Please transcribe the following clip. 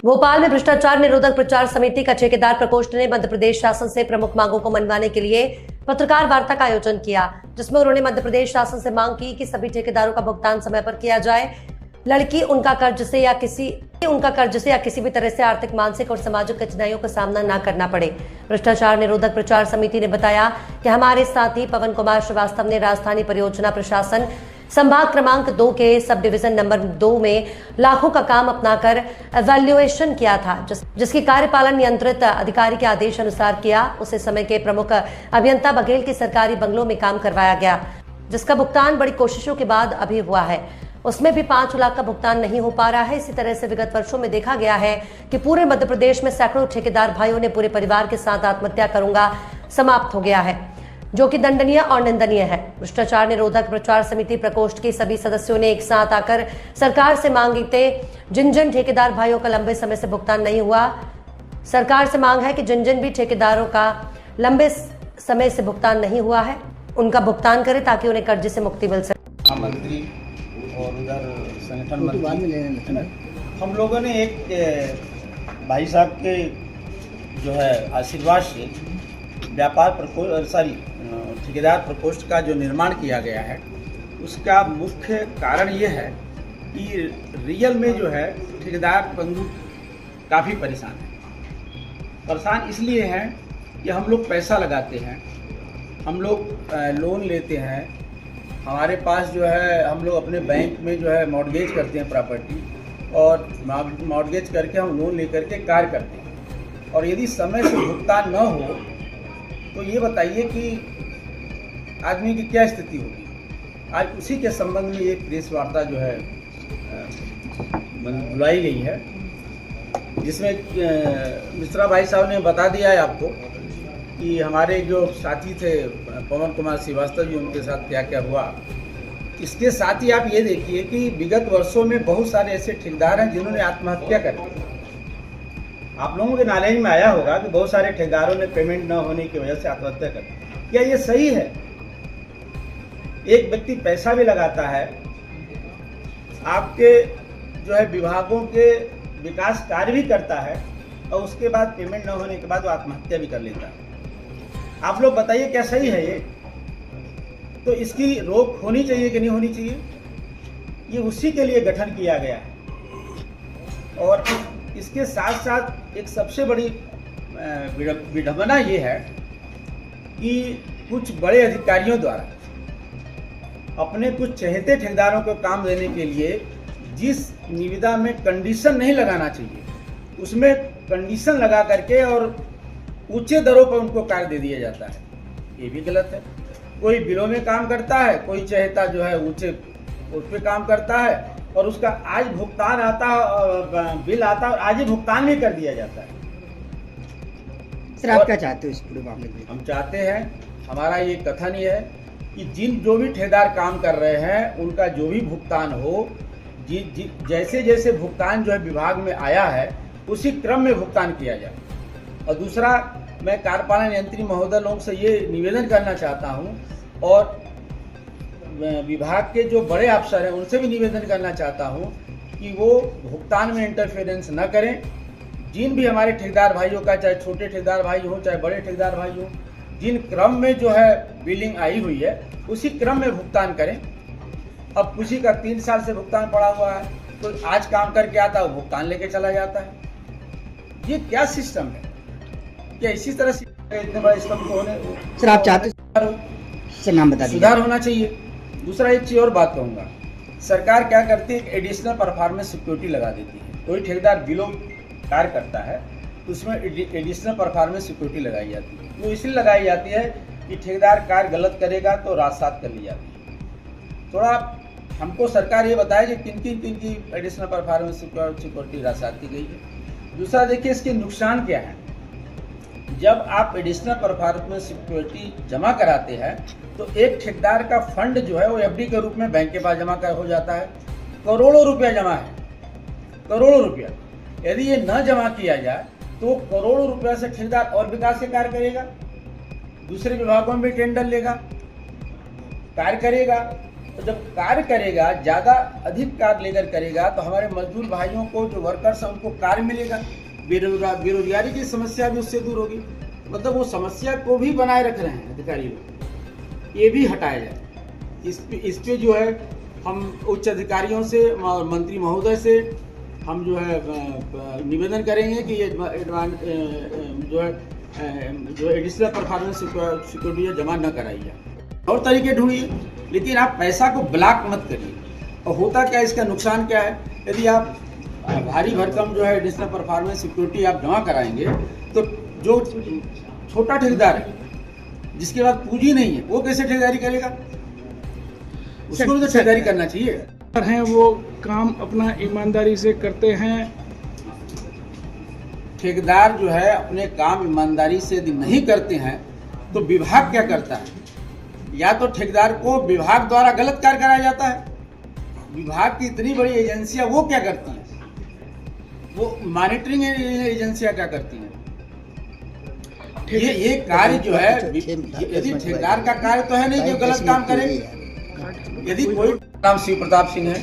भोपाल में भ्रष्टाचार निरोधक प्रचार समिति का ठेकेदार प्रकोष्ठ ने मध्य प्रदेश शासन से प्रमुख मांगों को मनवाने के लिए पत्रकार वार्ता का आयोजन किया, जिसमें उन्होंने मध्य प्रदेश शासन से मांग की कि सभी ठेकेदारों का भुगतान समय पर किया जाए। लड़की उनका कर्ज से या किसी भी तरह से आर्थिक, मानसिक और सामाजिक कठिनाइयों का सामना न करना पड़े। भ्रष्टाचार निरोधक प्रचार समिति ने बताया कि हमारे साथी पवन कुमार श्रीवास्तव ने राजधानी परियोजना प्रशासन संभाग क्रमांक 2 के सब डिवीजन नंबर 2 में लाखों का काम अपनाकर एवेल्युएशन किया था, जिसकी कार्यपालन नियंत्रित अधिकारी के आदेश अनुसार किया। उसी समय के प्रमुख अभियंता बघेल के सरकारी बंगलों में काम करवाया गया, जिसका भुगतान बड़ी कोशिशों के बाद अभी हुआ है। उसमें भी 5 लाख का भुगतान नहीं हो पा रहा है। इसी तरह से विगत वर्षों में देखा गया है कि पूरे मध्य प्रदेश में सैकड़ों ठेकेदार भाइयों ने पूरे परिवार के साथ आत्महत्या करूंगा समाप्त हो गया है, जो कि दंडनीय और निंदनीय है। भ्रष्टाचार निरोधक प्रचार समिति प्रकोष्ठ के सभी सदस्यों ने एक साथ आकर सरकार से मांगी थे। जिन ठेकेदार भाइयों का लंबे समय से भुगतान नहीं हुआ, सरकार से मांग है कि जिन भी ठेकेदारों का लंबे समय से भुगतान नहीं हुआ है, उनका भुगतान करें ताकि उन्हें कर्ज से मुक्ति मिल सके। मंत्री और उधर संगठन मंत्री हम लोगों ने एक भाई साहब के जो है आशीर्वाद से ठेकेदार प्रकोष्ठ का जो निर्माण किया गया है, उसका मुख्य कारण ये है कि रियल में जो है ठेकेदार बंधु काफ़ी परेशान इसलिए हैं कि हम लोग पैसा लगाते हैं, हम लोग लोन लेते हैं, हमारे पास जो है हम लोग अपने बैंक में जो है मॉर्गेज करते हैं प्रॉपर्टी, और मॉर्गेज करके हम लोन लेकर के कार्य करते हैं। और यदि समय से भुगतान न हो तो ये बताइए कि आदमी की क्या स्थिति होगी। आज उसी के संबंध में एक प्रेस वार्ता जो है बुलाई गई है, जिसमें मिश्रा भाई साहब ने बता दिया है आपको कि हमारे जो साथी थे पवन कुमार श्रीवास्तव जी, उनके साथ क्या क्या हुआ। इसके साथ ही आप ये देखिए कि विगत वर्षों में बहुत सारे ऐसे ठेकेदार हैं जिन्होंने आत्महत्या कर ली। आप लोगों के नॉलेज में आया होगा कि बहुत सारे ठेकेदारों ने पेमेंट न होने की वजह से आत्महत्या कर ली। क्या ये सही है? एक व्यक्ति पैसा भी लगाता है, आपके जो है विभागों के विकास कार्य भी करता है, और उसके बाद पेमेंट न होने के बाद वो आत्महत्या भी कर लेता है। आप लोग बताइए क्या सही है ये? तो इसकी रोक होनी चाहिए कि नहीं होनी चाहिए? ये उसी के लिए गठन किया गया है। और इसके साथ साथ एक सबसे बड़ी विडंबना ये है कि कुछ बड़े अधिकारियों द्वारा अपने कुछ चहेते ठेकेदारों को काम देने के लिए जिस निविदा में कंडीशन नहीं लगाना चाहिए, उसमें कंडीशन लगा करके और ऊंचे दरों पर उनको कार्य दे दिया जाता है। ये भी गलत है। कोई बिलों में काम करता है, कोई चहेता जो है ऊंचे उस पर काम करता है, और उसका आज भुगतान आता है, बिल आता है और आज ही भुगतान भी कर दिया जाता है। सर, आप क्या चाहते हो इस पूरे मामले में? हम चाहते हैं, हमारा ये कथन ये है कि जो भी ठेकेदार काम कर रहे हैं उनका जो भी भुगतान हो, जैसे जैसे भुगतान जो है विभाग में आया है उसी क्रम में भुगतान किया जाए। और दूसरा, मैं कार्यपालन यंत्री महोदय लोगों से ये निवेदन करना चाहता हूँ, और विभाग के जो बड़े अफसर हैं उनसे भी निवेदन करना चाहता हूँ कि वो भुगतान में इंटरफेरेंस न करें। जिन भी हमारे ठेकेदार भाइयों का, चाहे छोटे ठेकेदार भाई हों चाहे बड़े ठेकेदार भाई हों, जिन क्रम में जो है बिलिंग आई हुई है उसी क्रम में भुगतान करें। अब किसी का 3 साल से भुगतान पड़ा हुआ है, तो आज काम करके आता है, भुगतान लेके चला जाता है। ये क्या सिस्टम है? क्या इसी तरह से इतने बड़े स्तंभ को होने? सर, आप चाहते सर नाम बता दीजिए। सुधार होना चाहिए। दूसरा, एक चीज़ और बात कहूँगा, सरकार क्या करती है, एडिशनल परफॉर्मेंस सिक्योरिटी लगा देती है। कोई ठेकेदार बिलों कार्य करता है तो उसमें एडिशनल परफॉर्मेंस सिक्योरिटी लगाई जाती है। वो इसलिए लगाई जाती है कि ठेकेदार कार्य गलत करेगा तो रात-सात कर ली जाती है। थोड़ा हमको सरकार ये बताए कि किन की एडिशनल परफॉर्मेंस सिक्योरिटी रात-सात की गई है। दूसरा, देखिए इसके नुकसान क्या है। जब आप एडिशनल परफॉर्मेंस सिक्योरिटी जमा कराते हैं तो एक ठेकेदार का फंड जो है वो एफडी के रूप में बैंक के पास जमा हो जाता है। करोड़ों रुपया जमा है, करोड़ों रुपया। यदि ये न जमा किया जाए तो करोड़ों रुपया से ठेकेदार और विकास के कार्य करेगा, दूसरे विभागों में भी टेंडर लेगा, कार्य करेगा, तो जब कार्य करेगा, ज़्यादा अधिक कार्य लेकर करेगा, तो हमारे मजदूर भाइयों को, जो वर्कर्स हैं, उनको कार्य मिलेगा, बेरोजगारी की समस्या भी उससे दूर होगी। मतलब वो समस्या को भी बनाए रख रहे हैं अधिकारी लोग, ये भी हटाया जाए। इस पे जो है हम उच्च अधिकारियों से, मंत्री महोदय से हम जो है निवेदन करेंगे कि ये जो एडिशनल परफॉर्मेंस सिक्योरिटी जमा न कराई जाए और तरीके ढूंढिए, लेकिन आप पैसा को ब्लॉक मत करिए। और होता क्या, इसका नुकसान क्या है, यदि आप भारी भरकम जो है एडिशनल परफॉर्मेंस सिक्योरिटी आप जमा कराएंगे, तो जो छोटा ठेकेदार है, जिसके पास पूंजी नहीं है, वो कैसे ठेकेदारी करेगा? उसको भी तो ठेकेदारी करना चाहिए। हैं वो काम अपना ईमानदारी से करते हैं। ठेकेदार जो है अपने काम ईमानदारी से यदि नहीं करते हैं तो विभाग क्या करता है? या तो ठेकेदार को विभाग द्वारा गलत कार्य कराया जाता है। विभाग की इतनी बड़ी एजेंसियां वो क्या करती हैं? वो मॉनिटरिंग एजेंसियां क्या करती हैं? ये कार्य जो है, यदि ठेकेदार का कार्य तो है नहीं कि गलत काम करे। यदि कोई, नाम शिव प्रताप सिंह है,